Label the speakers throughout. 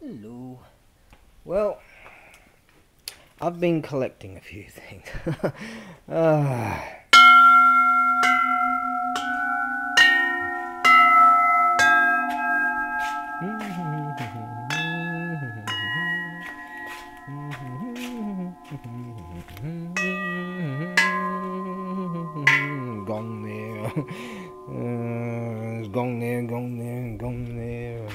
Speaker 1: Hello. Well, I've been collecting a few things. Ah. Gong there. Gong there, gong there, gong there.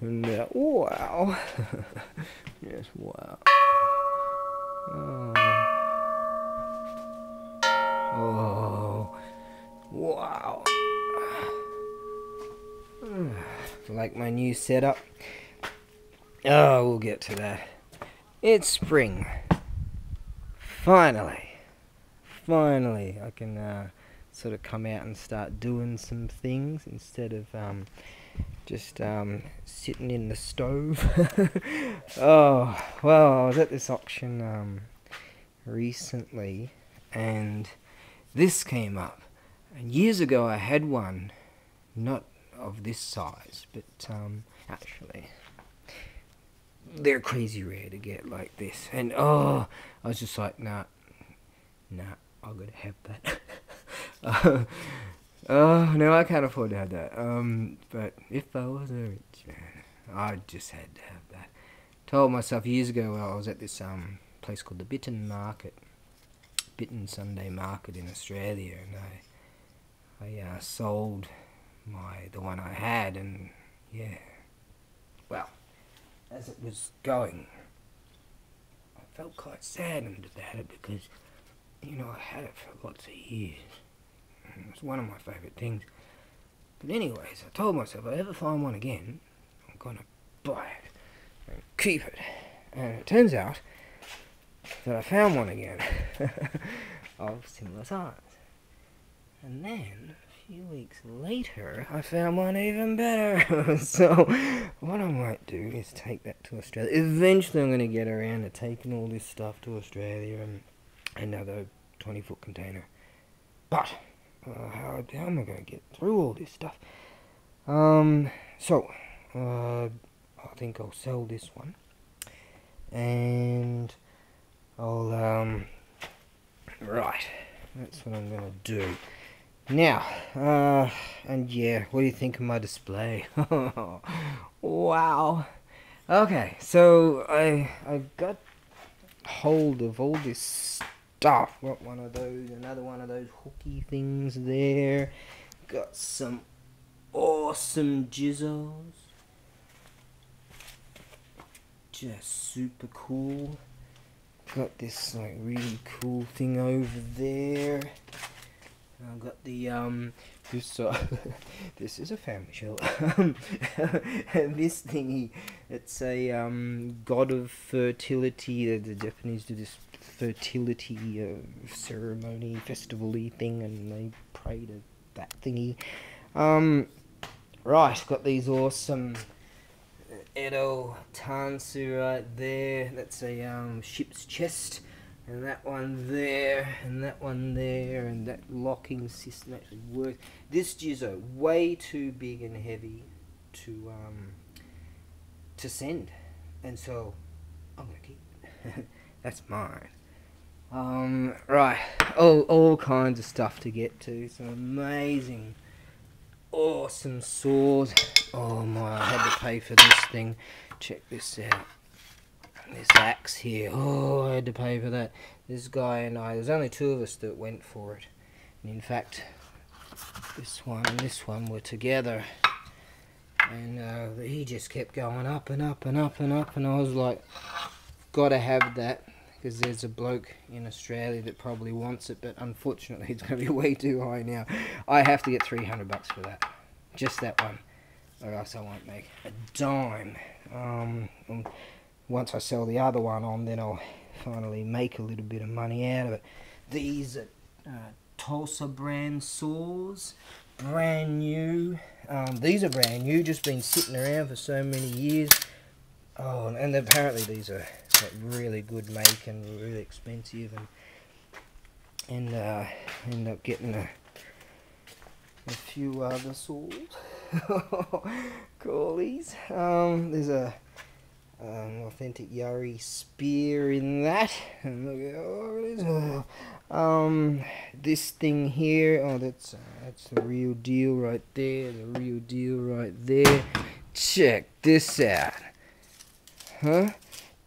Speaker 1: And wow. Yes, wow. Oh, wow. Like my new setup. Oh, we'll get to that. It's spring. Finally, I can sort of come out and start doing some things instead of just sitting in the stove. Oh, well, I was at this auction recently, and this came up. And years ago I had one, not of this size, but actually they're crazy rare to get like this. And I was just like, nah, I'm gonna have that. No, I can't afford to have that. But if I was a rich man, I just had to have that. Told myself years ago, I was at this place called the Bitten Sunday Market in Australia, and I sold the one I had, and yeah, well, as it was going, I felt quite saddened about it because, you know, I had it for lots of years. It's one of my favourite things. But anyways, I told myself if I ever find one again, I'm gonna buy it and keep it. And it turns out that I found one again of similar size. And then a few weeks later, I found one even better. So what I might do is take that to Australia. Eventually I'm gonna get around to taking all this stuff to Australia and another 20-foot container. But how am I going to get through all this stuff? So I think I'll sell this one, and I'll right, that's what I'm going to do now. And yeah, what do you think of my display? Wow. Okay, so I got hold of all this stuff. Got one of those, another one of those hooky things there. Got some awesome jizzos. Just super cool. Got this like really cool thing over there. I've got the this this is a family show. This thingy, it's a god of fertility. The Japanese do this fertility ceremony, festival-y thing, and they pray to that thingy. Right, got these awesome Edo Tansu right there. That's a ship's chest. And that one there, and that one there, and that locking system actually works. This Jizzo, way too big and heavy to send, and so I'm gonna keep it. That's mine. Right, all kinds of stuff to get to. Some amazing, awesome saws. Oh my, I had to pay for this thing. Check this out. This axe here, oh, I had to pay for that. This guy and I, there's only two of us that went for it. And in fact, this one and this one were together. And he just kept going up and up and up and up. And I was like, gotta have that. Because there's a bloke in Australia that probably wants it. But unfortunately, it's going to be way too high now. I have to get $300 for that. Just that one. Or else I won't make a dime. Once I sell the other one on, then I'll finally make a little bit of money out of it. These are Tulsa brand saws, brand new. These are brand new, just been sitting around for so many years. Oh, and apparently these are like really good make and really expensive, and end up getting a few other saws. Callies. There's a authentic Yari spear in that. And look at this thing here. Oh, that's the real deal right there. The real deal right there. Check this out. Huh?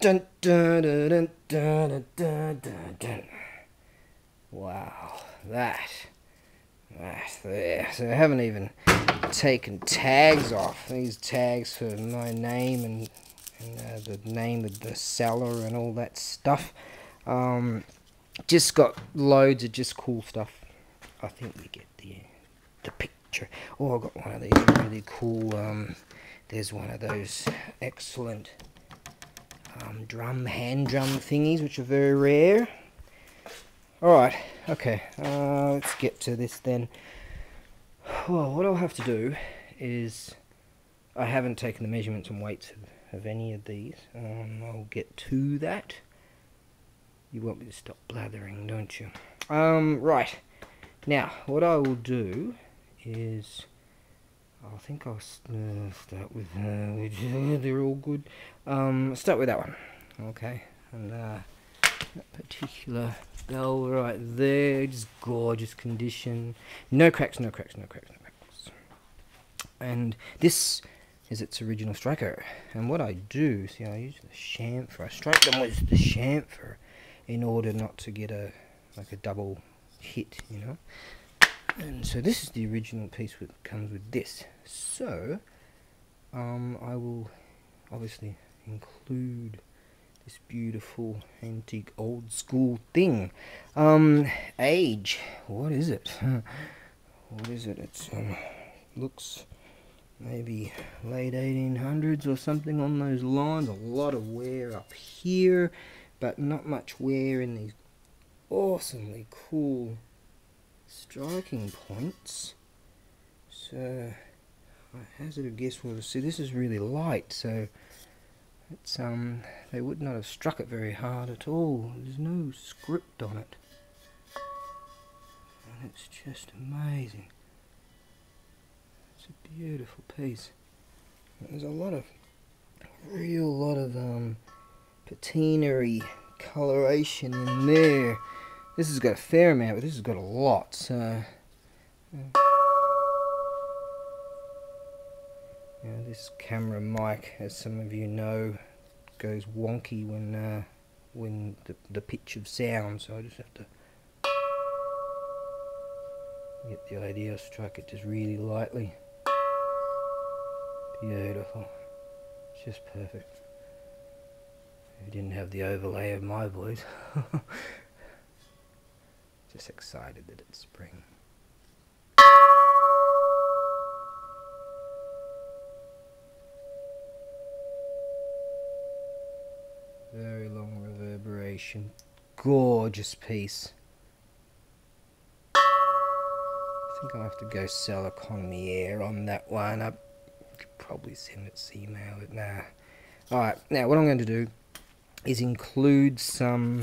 Speaker 1: Dun dun dun dun dun dun dun dun. Wow, that there. So I haven't even taken tags off. These tags for my name and the name of the seller and all that stuff. Just got loads of just cool stuff. I think we get the picture. Oh, I got one of these really cool. There's one of those excellent hand drum thingies, which are very rare. Alright, okay, let's get to this then. Well, what I'll have to do is, I haven't taken the measurements and weights of any of these. I'll get to that. You want me to stop blathering, don't you? Right. Now, what I will do is, I think I'll start with, they're all good. Start with that one, okay? And that particular bell right there, just gorgeous condition. No cracks, no cracks, no cracks, no cracks. And this is its original striker. And what I do, see, I use the chamfer. I strike them with the chamfer in order not to get a double hit, you know. And so this is the original piece that comes with this. So I will obviously include this beautiful antique old school thing. Age, what is it? What is it? It's looks maybe late 1800s or something on those lines. A lot of wear up here, but not much wear in these awesomely cool striking points. So I hazard a guess. Well, see, this is really light, so it's they would not have struck it very hard at all. There's no script on it, and it's just amazing. It's a beautiful piece. There's a lot of patinary coloration in there. This has got a fair amount, but this has got a lot. So this camera mic, as some of you know, goes wonky when the pitch of sound. So I just have to get the idea. Strike it just really lightly. Beautiful. It's just perfect. If you didn't have the overlay of my voice. Just excited that it's spring. Very long reverberation. Gorgeous piece. I think I'll have to go sell economy air on that one. I could probably send it email, but nah. Alright, now what I'm going to do is include some,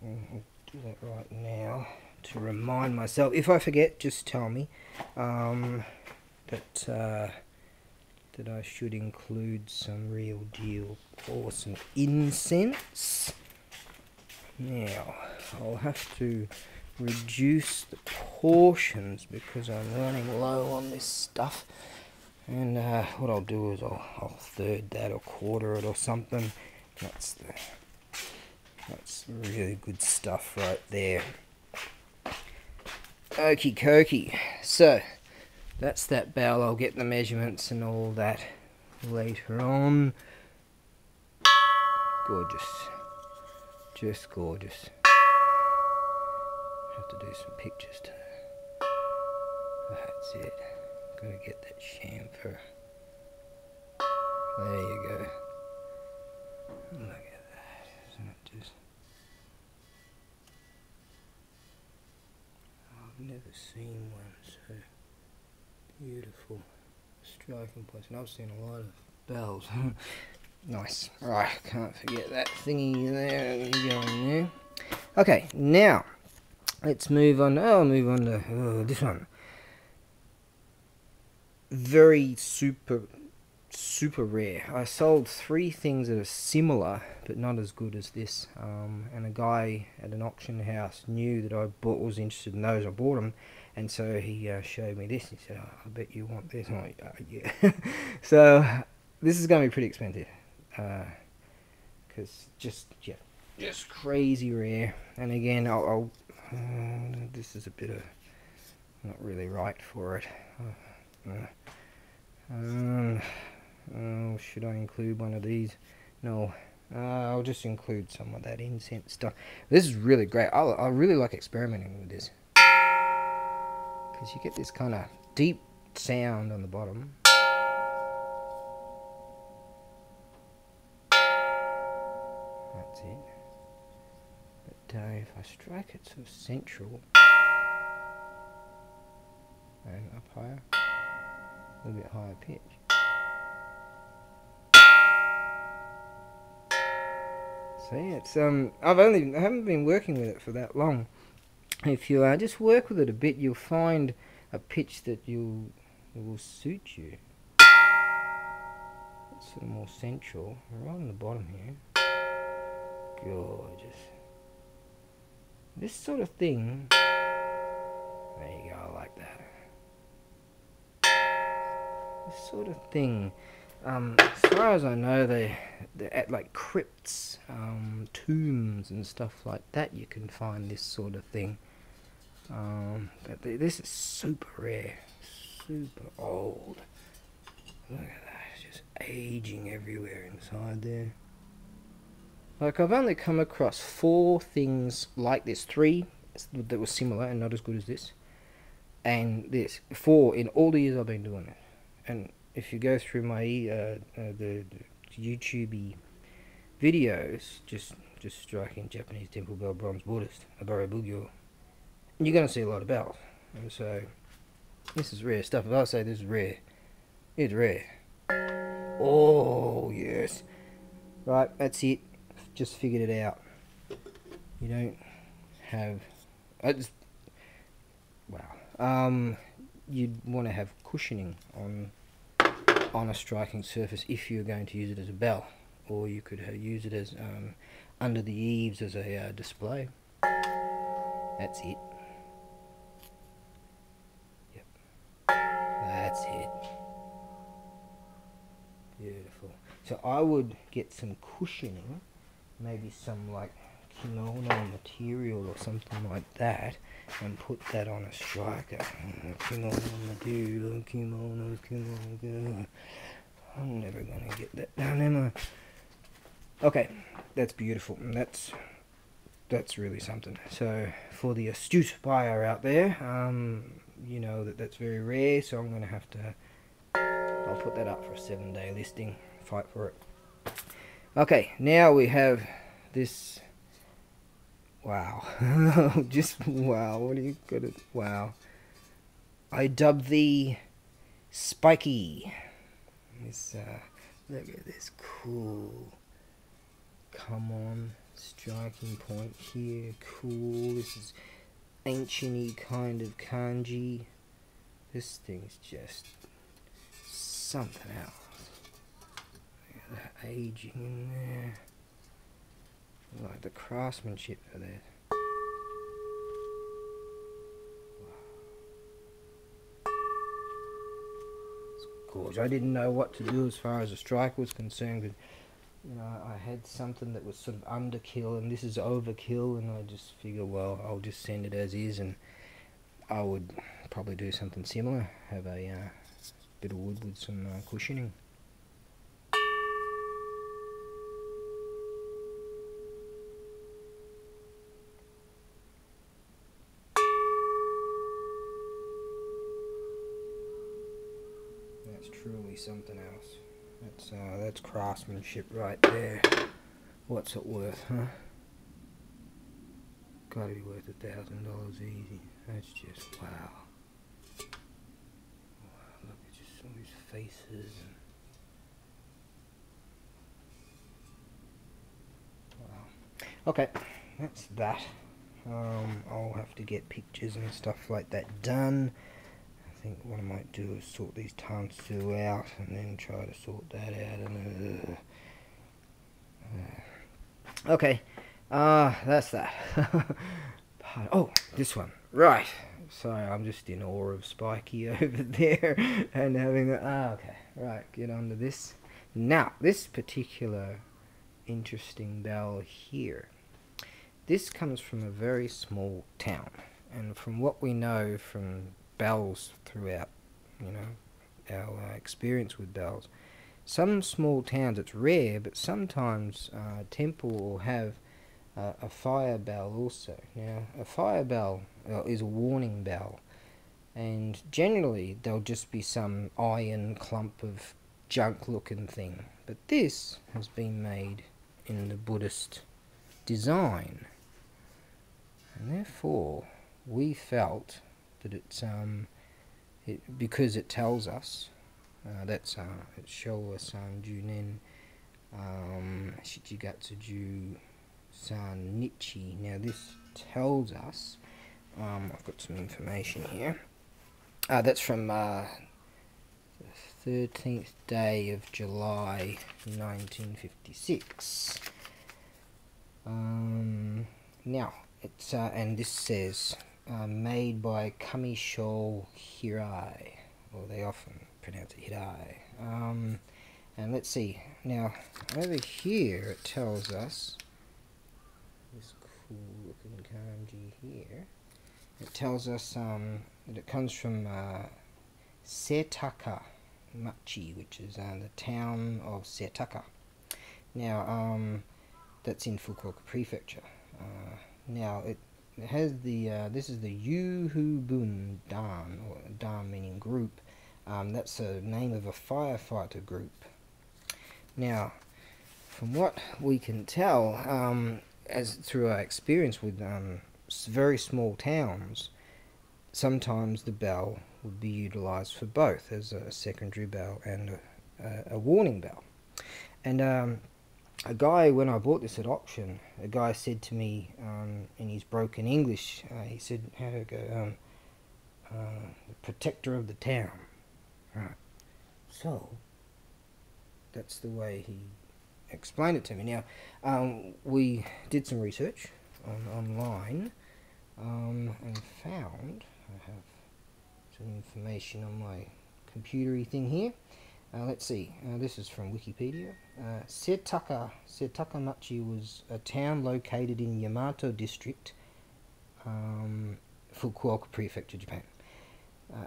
Speaker 1: I'll do that right now to remind myself. If I forget, just tell me that I should include some real deal awesome incense. Now, I'll have to reduce the portions because I'm running low on this stuff. And what I'll do is I'll third that or quarter it or something. That's really good stuff right there. Okie dokie. So that's that bell. I'll get the measurements and all that later on. Gorgeous. Just gorgeous. Have to do some pictures too. That's it. Gotta get that chamfer. There you go. Look at that, isn't it just... I've never seen one so beautiful. Striking place, and I've seen a lot of bells. Nice. Right, can't forget that thingy there. Go in there. Okay, now let's move on. I'll move on to this one. Very super super rare. I sold 3 things that are similar but not as good as this, and a guy at an auction house knew that was interested in those. I bought them, and so he showed me this. He said, "Oh, I bet you want this." I'm like, yeah. So this is going to be pretty expensive, because just crazy rare. And again, I'll this is a bit of not really right for it. Oh, should I include one of these? No. I'll just include some of that incense stuff. This is really great. I really like experimenting with this, because you get this kind of deep sound on the bottom. That's it. But if I strike it sort of central and up higher, a little bit higher pitch. So yeah, it's I haven't been working with it for that long. If you just work with it a bit, you'll find a pitch that will suit you. It's sort of more central, right on the bottom here. Gorgeous. This sort of thing. There you go. I like that. This sort of thing. As far as I know, they're at like crypts, tombs and stuff like that. You can find this sort of thing. But this is super rare, super old. Look at that, it's just aging everywhere inside there. Like, I've only come across 4 things like this. 3 that were similar and not as good as this, and this 4 in all the years I've been doing it. And if you go through my the YouTube videos, just striking Japanese temple bell, bronze, Buddhist, ABAREBUGYO, you're going to see a lot of bells. And so this is rare stuff. If I say this is rare, it's rare. Oh yes, right, that's it. Just figured it out. You don't have wow. You'd want to have cushioning on a striking surface if you're going to use it as a bell, or you could use it as under the eaves as a display. That's it. Yep, that's it. Beautiful. So I would get some cushioning, maybe some like kimono material or something like that, and put that on a striker. Kimono material, kimono. I'm never gonna get that done, am I? Okay, that's beautiful. And that's really something. So for the astute buyer out there, you know that's very rare. So I'm gonna have to. I'll put that up for a 7-day listing. Fight for it. Okay, now we have this. Wow. Just wow. What do you got it? Wow. I dub thee Spiky. This, look at this cool. Come on. Striking point here. Cool. This is ancient-y kind of kanji. This thing's just something else. Look at that aging in there. Like the craftsmanship for that. It's gorgeous. I didn't know what to do as far as a strike was concerned. But, you know, I had something that was sort of underkill, and this is overkill, and I just figure, well, I'll just send it as is, and I would probably do something similar. Have a bit of wood with some cushioning. Truly something else. That's craftsmanship right there. What's it worth, huh? Gotta be worth $1,000 easy. That's just wow. Wow, look at just all these faces and wow. Okay, that's that. I'll have to get pictures and stuff like that done. think what I might do is sort these tansu out and then try to sort that out. And okay, that's that. Oh, this one. Right. Sorry, I'm just in awe of Spiky over there and having a... okay. Right, get on to this. Now, this particular interesting bell here. This comes from a very small town. And from what we know from bells throughout, our experience with bells, some small towns, it's rare, but sometimes a temple will have a fire bell also. Now, a fire bell is a warning bell, and generally there'll just be some iron clump of junk looking thing, but this has been made in the Buddhist design, and therefore we felt that it's because it tells us that's it's Showa San Junen Shichigatsu Ju San Nichi. Now this tells us, I've got some information here, that's from the 13th day of July 1956. Now it's and this says made by Kamisho Hirai, or they often pronounce it Hirai. And let's see, now over here it tells us this cool looking kanji here. It tells us that it comes from Setaka Machi, which is the town of Setaka. Now that's in Fukuoka Prefecture. Now it has the this is the Yuhubun Dan, or Dan meaning group. That's the name of a firefighter group. Now, from what we can tell, as through our experience with very small towns, sometimes the bell would be utilized for both, as a secondary bell and a warning bell. And a guy, when I bought this at auction, a guy said to me in his broken English, he said, how do I go, the protector of the town. Right. So, that's the way he explained it to me. Now, we did some research online and found, I have some information on my computery thing here. Let's see, this is from Wikipedia. Setaka Machi was a town located in Yamato District, Fukuoka Prefecture, Japan.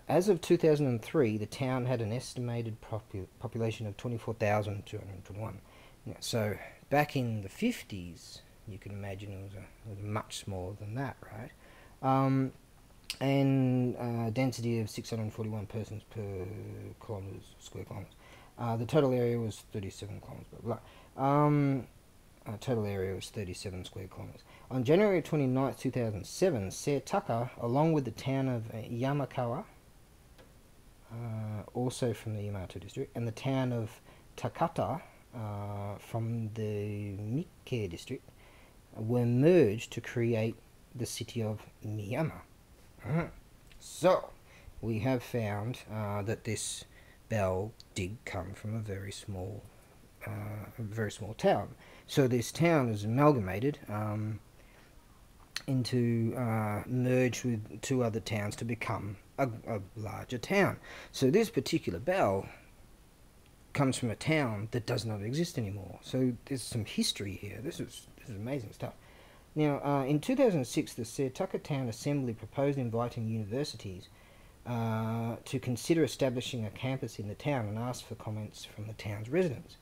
Speaker 1: As of 2003, the town had an estimated population of 24,221. So, back in the 50s, you can imagine it was much smaller than that, right? And density of 641 persons per square kilometers. The total area was 37 kilometers, blah, blah. Total area was 37 square kilometers. On January 29th, 2007, Setaka, along with the town of Yamakawa, also from the Yamato district, and the town of Takata, from the Mike district, were merged to create the city of Miyama. So, we have found that this bell did come from a very small town. So this town is amalgamated into merged with two other towns to become a larger town. So this particular bell comes from a town that does not exist anymore. So there's some history here. This is amazing stuff. Now, in 2006, the Setaka Town Assembly proposed inviting universities to consider establishing a campus in the town and asked for comments from the town's residents.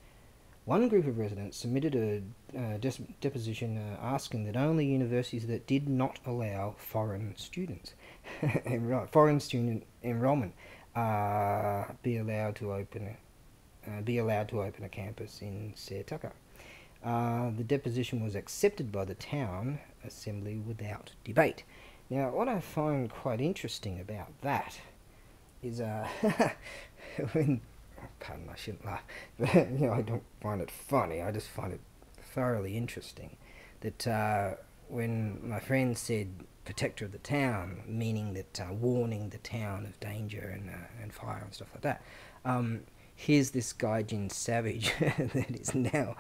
Speaker 1: One group of residents submitted a deposition asking that only universities that did not allow foreign students, foreign student enrollment, be allowed to open a campus in Setaka. The deposition was accepted by the town assembly without debate. Now, what I find quite interesting about that is, when, pardon, I shouldn't laugh, but, I don't find it funny, I just find it thoroughly interesting that when my friend said protector of the town, meaning that warning the town of danger and fire and stuff like that. Here's this Gaijin savage that is now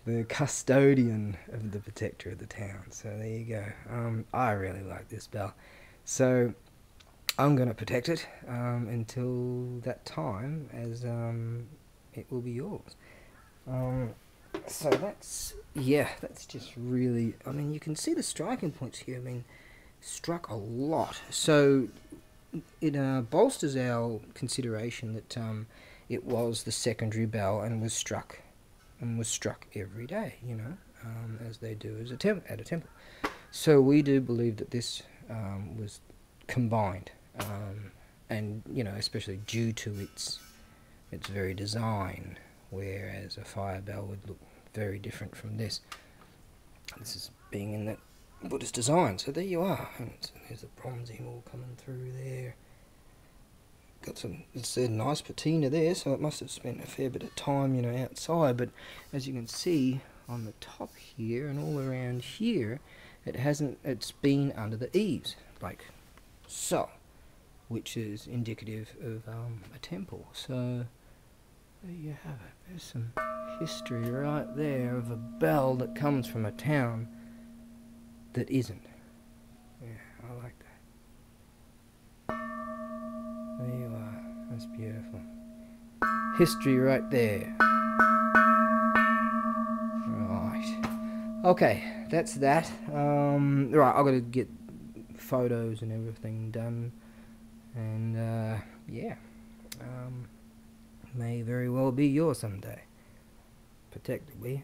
Speaker 1: the custodian of the protector of the town. So there you go. I really like this bell. So I'm going to protect it until that time, as it will be yours. So that's just really, I mean, you can see the striking points here. I mean, struck a lot. So it bolsters our consideration that it was the secondary bell and was struck every day, you know, as they do as at a temple. So we do believe that this was combined, and you know, especially due to its very design, whereas a fire bell would look very different from this. This is being in that Buddhist design. So there you are. And so there's the bronzing all coming through there. Got some, it's a nice patina there, so it must have spent a fair bit of time, you know, outside. But as you can see on the top here and all around here, it's been under the eaves, like so, which is indicative of a temple. So there you have it. There's some history right there of a bell that comes from a town that isn't. Yeah, I like that. There you are. That's beautiful. History right there. Right. Okay, that's that. Right, I've got to get photos and everything done. And, yeah. May very well be yours someday. Protected, will you?